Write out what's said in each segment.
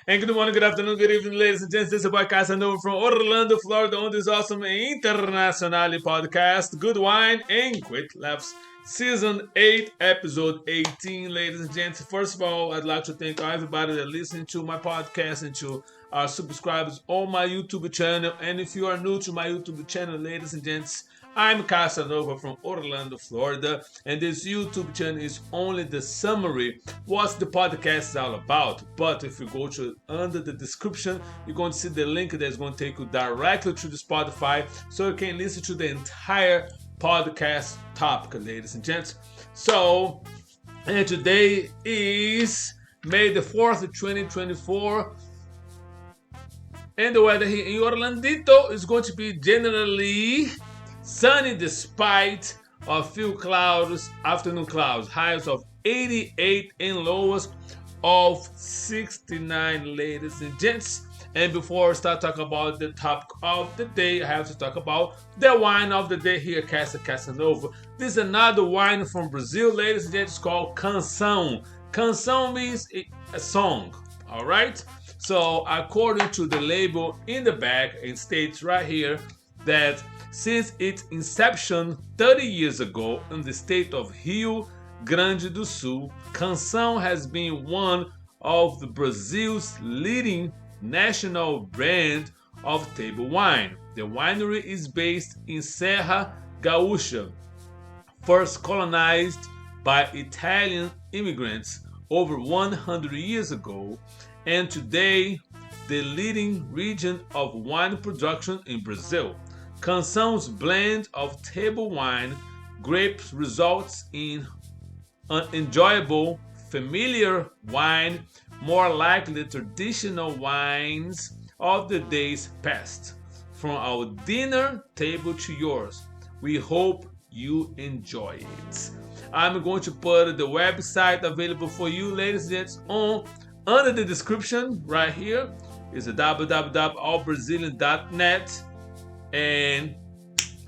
And good morning, good afternoon, good evening, ladies and gents. This is Casanova from Orlando, Florida, on this awesome internationally podcast, Good Wine and Great Laughs, Season 8, Episode 18, ladies and gents. First of all, I'd like to thank everybody that listening to my podcast and to our subscribers on my YouTube channel. And if you are new to my YouTube channel, ladies and gents, I'm Casanova from Orlando, Florida, and this YouTube channel is only the summary what the podcast is all about. But if you go to under the description, you're going to see the link that's going to take you directly to the Spotify, so you can listen to the entire podcast topic, ladies and gents. So, and today is May the 4th, 2024. And the weather here in Orlandito is going to be generally sunny despite a few clouds, afternoon clouds, highs of 88 and lows of 69, ladies and gents. And before I start talking about the topic of the day, I have to talk about the wine of the day here at Casa Casanova. This is another wine from Brazil, ladies and gents, called Canção. Canção means a song, all right? So according to the label in the back, it states right here that since its inception 30 years ago in the state of Rio Grande do Sul, Canção has been one of Brazil's leading national brand of table wine. The winery is based in Serra Gaúcha, first colonized by Italian immigrants over 100 years ago, and today the leading region of wine production in Brazil. Canção's blend of table wine grapes results in an enjoyable, familiar wine, more like the traditional wines of the days past. From our dinner table to yours, we hope you enjoy it. I'm going to put the website available for you, ladies and gents, under the description right here. It's www.allbrazilian.net. And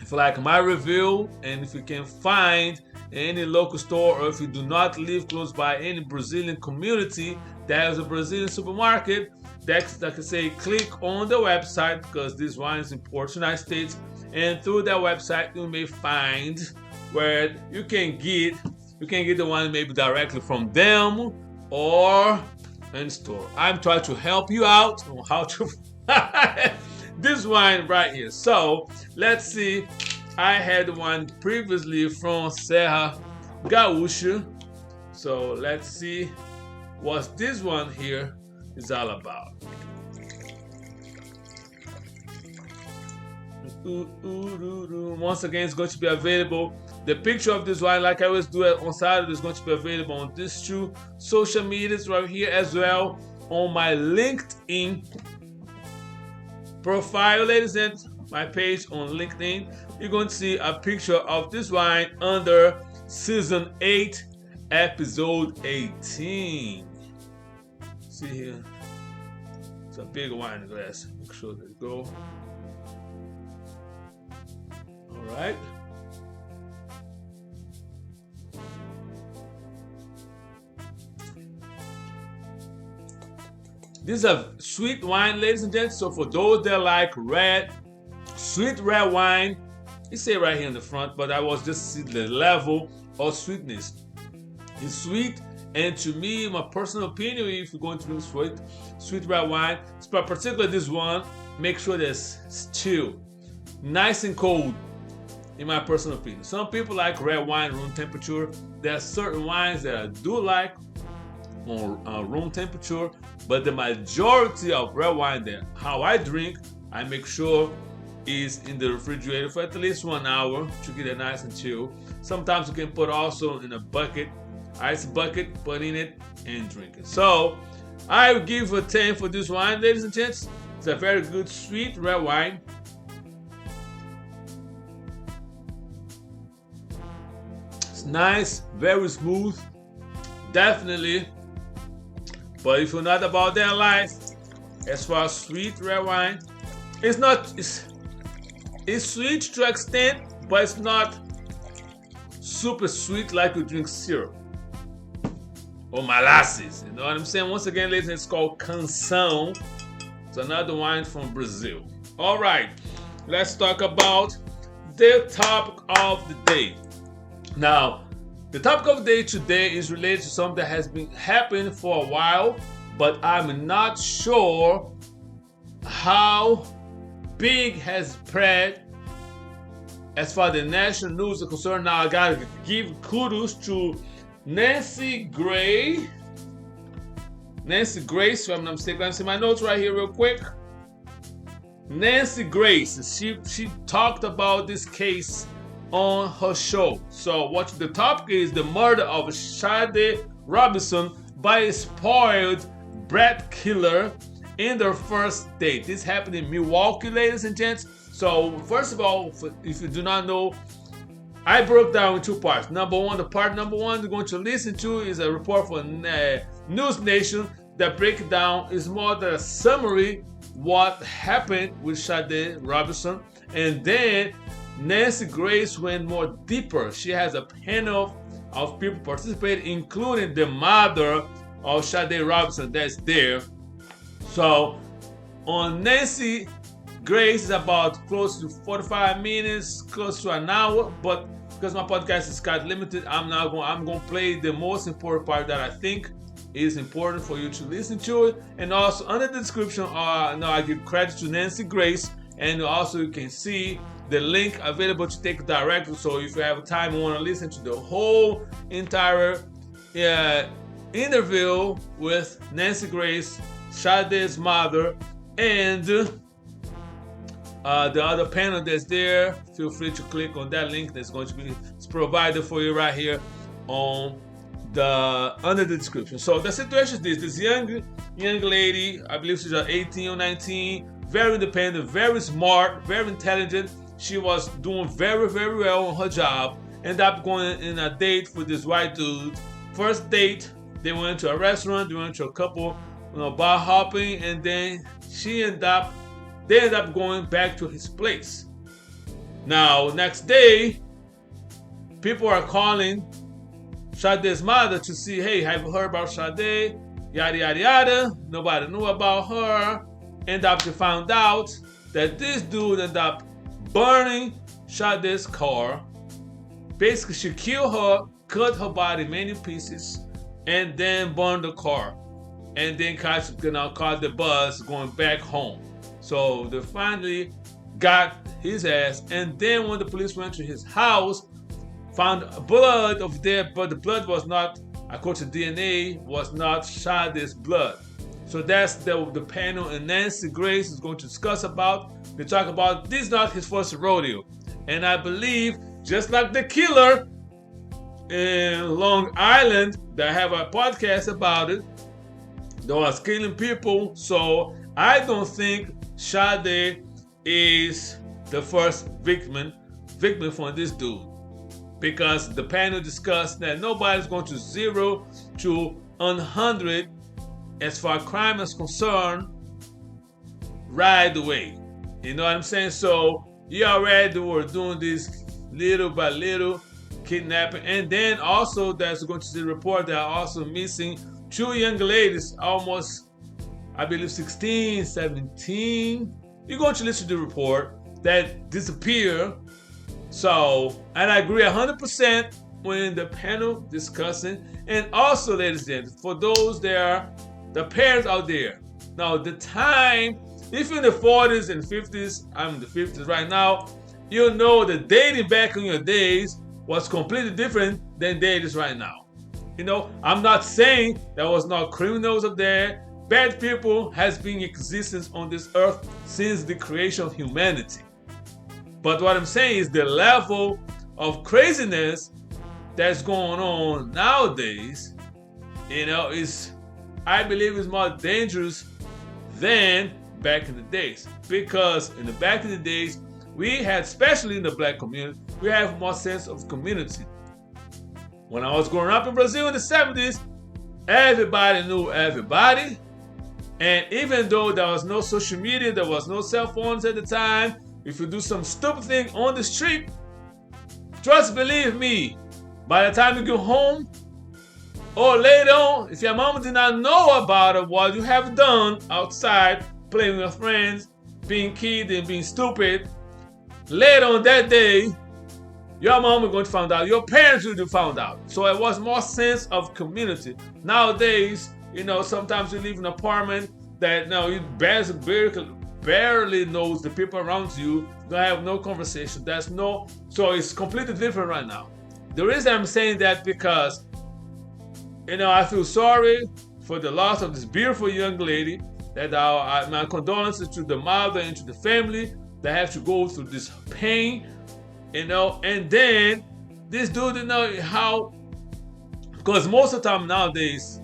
if you like my review, and if you can find any local store, or if you do not live close by any Brazilian community that has a Brazilian supermarket, that I can say click on the website, because this wine is imported to the United States, and through that website you may find where you can get the wine maybe directly from them or in store. I'm trying to help you out on how to this wine right here. So let's see. I had one previously from Serra Gaúcha. So let's see what this one here is all about. Once again, it's going to be available. The picture of this wine, like I always do on Saturday, is going to be available on these two social medias right here, as well on my LinkedIn profile, ladies and my page on LinkedIn. You're going to see a picture of this wine under Season 8, Episode 18. See here, it's a big wine glass. Make sure that go. All right. This is a sweet wine, ladies and gents. So for those that like sweet red wine, it say right here in the front, but I was just see the level of sweetness. It's sweet, and to me, my personal opinion, if you're going to drink sweet red wine, but particularly this one, make sure that it's chill, nice and cold. In my personal opinion, some people like red wine room temperature. There are certain wines that I do like on room temperature, but the majority of red wine that how I drink, I make sure is in the refrigerator for at least 1 hour to get it nice and chill. Sometimes you can put also in a bucket, ice bucket, put in it and drink it. So I will give a 10 for this wine, ladies and gents. It's a very good sweet red wine. It's nice, very smooth, definitely. But if you're not about that life, as far as sweet red wine, it's sweet to an extent, but it's not super sweet like you drink syrup. or molasses. You know what I'm saying? Once again, ladies, it's called canção. It's another wine from Brazil. All right, let's talk about the topic of the day. Now, the topic of the day today is related to something that has been happening for a while, but I'm not sure how big has spread as far as the national news is concerned. Now, I gotta give kudos to Nancy Grace, if I'm not mistaken. Let me see my notes right here real quick. Nancy Grace, she talked about this case on her show. So what the topic is, the murder of Sade Robinson by a spoiled Brat killer in their first date. This happened in Milwaukee, ladies and gents. So first of all, if you do not know, I broke down in two parts. Part number one you're going to listen to is a report from NewsNation that breaks down is more than a summary what happened with Sade Robinson, and then Nancy Grace went more deeper. She has a panel of people participating, including the mother of Sade Robinson that's there. So on Nancy Grace is about close to 45 minutes, close to an hour, but because my podcast is kind of limited, I'm going to play the most important part that I think is important for you to listen to it. And also under the description, I give credit to Nancy Grace, and also you can see the link available to take directly. So if you have time and want to listen to the whole entire interview with Nancy Grace, Sade's mother, and the other panel that's there, feel free to click on that link that's going to be provided for you right here on under the description. So the situation is this young lady, I believe she's 18 or 19, very independent, very smart, very intelligent. She was doing very, very well on her job. Ended up going in a date with this white dude. First date, they went to a restaurant, they went to a couple, bar hopping, and then they ended up going back to his place. Now, next day, people are calling Sade's mother to see, hey, have you heard about Sade? Yada, yada, yada. Nobody knew about her. End up to find out that this dude ended up burning Sade's car. Basically, she killed her, cut her body in many pieces, and then burned the car. And then caught the bus going back home. So they finally got his ass. And then when the police went to his house, found blood of there, but the blood was not, according to DNA, was not Sade's blood. So that's the panel, and Nancy Grace is going to discuss about. They talk about this is not his first rodeo. And I believe, just like the killer in Long Island, that have a podcast about it, that was killing people. So I don't think Sade is the first victim from this dude. Because the panel discussed that nobody's going to 0 to 100 as far as crime is concerned right away. You know what I'm saying? So you already were doing this little by little kidnapping. And then also there's going to see a report that are also missing 2 young ladies, almost, I believe 16, 17. You're going to listen to the report that disappear. So, and I agree 100% when the panel discussing. And also, ladies and gentlemen, for those there, the parents out there. Now, the time, if you're in the 40s and 50s, I'm in the 50s right now, you'll know that dating back in your days was completely different than dating right now. I'm not saying there was no criminals up there. Bad people has been in existence on this earth since the creation of humanity. But what I'm saying is the level of craziness that's going on nowadays, is, I believe, is more dangerous than back in the days. Because in the back in the days, we had, especially in the black community, we have more sense of community. When I was growing up in Brazil in the 70s, everybody knew everybody. And even though there was no social media, there was no cell phones at the time, if you do some stupid thing on the street, trust believe me, by the time you go home, Or later on, if your mom did not know about it, what you have done outside, playing with your friends, being kid and being stupid, later on that day, your mom is going to find out, your parents will found out. So it was more sense of community. Nowadays, sometimes you live in an apartment that you barely knows the people around you. Don't have no conversation. So it's completely different right now. The reason I'm saying that because, I feel sorry for the loss of this beautiful young lady. That my condolences to the mother and to the family that have to go through this pain, and then this dude, how, because most of the time nowadays,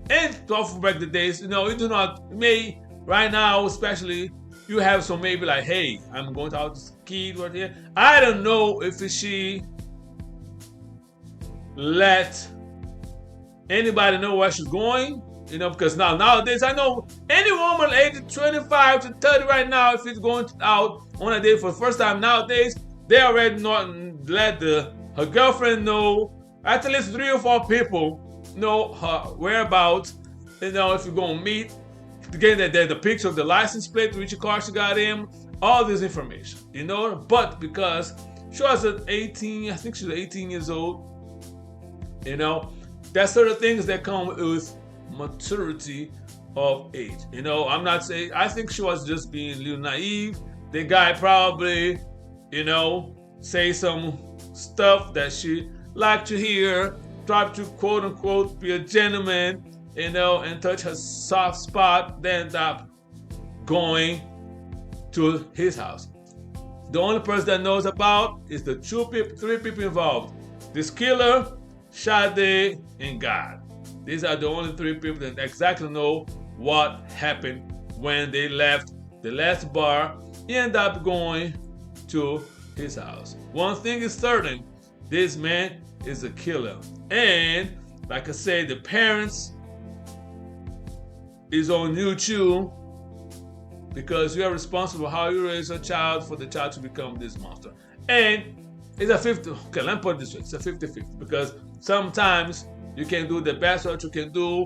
and back the days, you do not, right now especially, you have some maybe like, hey, I'm going out to ski right here. I don't know if she let anybody know where she's going, because nowadays I know any woman aged 25 to 30 right now, if it's going out on a date for the first time nowadays, they already not let her girlfriend know, at least 3 or 4 people know her whereabouts. If you're gonna meet, again, the picture of the license plate, which car she got in, all this information, But because she was at 18, I think she was 18 years old, that's sort of things that come with maturity of age. I'm not saying, I think she was just being a little naive. The guy probably, say some stuff that she liked to hear, tried to quote unquote be a gentleman, and touch her soft spot, then end up going to his house. The only person that knows about is the 3 people involved. This killer, Sade, and God. These are the only 3 people that exactly know what happened when they left the last bar. He ended up going to his house. One thing is certain, this man is a killer. And like I said, the parents is on you too, because you are responsible for how you raise a child for the child to become this monster. And it's a 50, okay, let me put it this way, it's a 50-50, because sometimes you can do the best what you can do,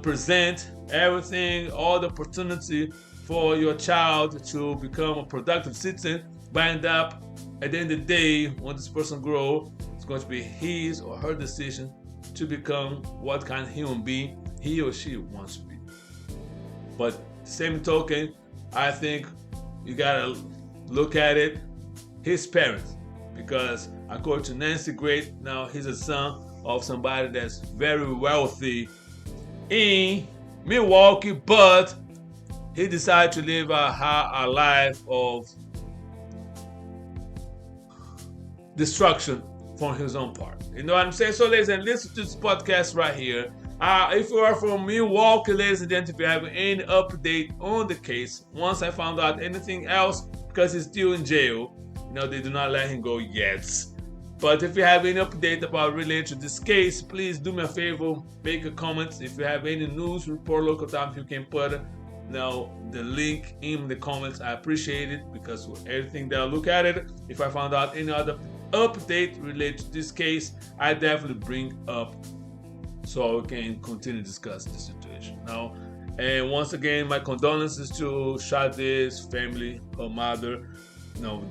present everything, all the opportunity for your child to become a productive citizen, but end up at the end of the day, when this person grows, it's going to be his or her decision to become what kind of human being he or she wants to be. But same token, I think you gotta look at it, his parents, because according to Nancy Grace, now he's a son of somebody that's very wealthy in Milwaukee, but he decided to live a life of destruction from his own part. You know what I'm saying? So ladies and listen to this podcast right here. If you are from Milwaukee, ladies and gentlemen, if you have any update on the case, once I found out anything else, because he's still in jail, they do not let him go yet. But if you have any update about related to this case, please do me a favor, make a comment. If you have any news report local time, you can put the link in the comments. I appreciate it, because with everything that I look at it, if I found out any other update related to this case, I definitely bring up so we can continue to discuss the situation. Now, and once again, my condolences to Sade's family, her mother,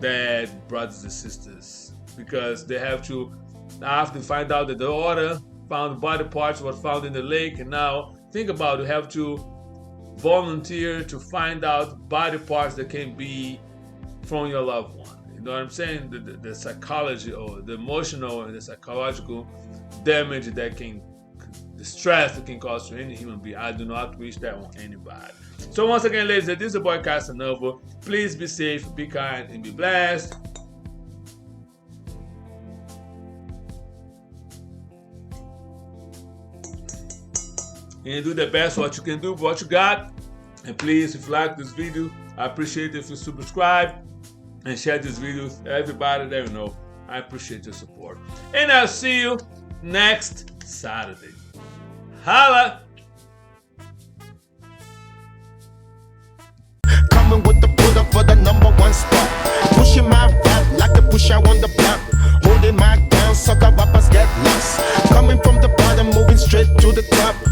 dad, brothers and sisters, because they have to, after find out that the daughter found body parts was found in the lake, and now think about it, have to volunteer to find out body parts that can be from your loved one. You know what I'm saying? The psychology or the emotional and the psychological damage that can, the stress that can cause to any human being. I do not wish that on anybody. So once again, ladies, this is the boy Casanova. Please be safe, be kind, and be blessed. And do the best what you can do, what you got. And please, if you like this video, I appreciate it if you subscribe and share this video with everybody that you know. I appreciate your support. And I'll see you next Saturday. Holla! Coming with the put up for the #1 spot. Pushing my rap like the push out on the block. Holding my down. sucker rappers get lost. Coming from the bottom, moving straight to the top.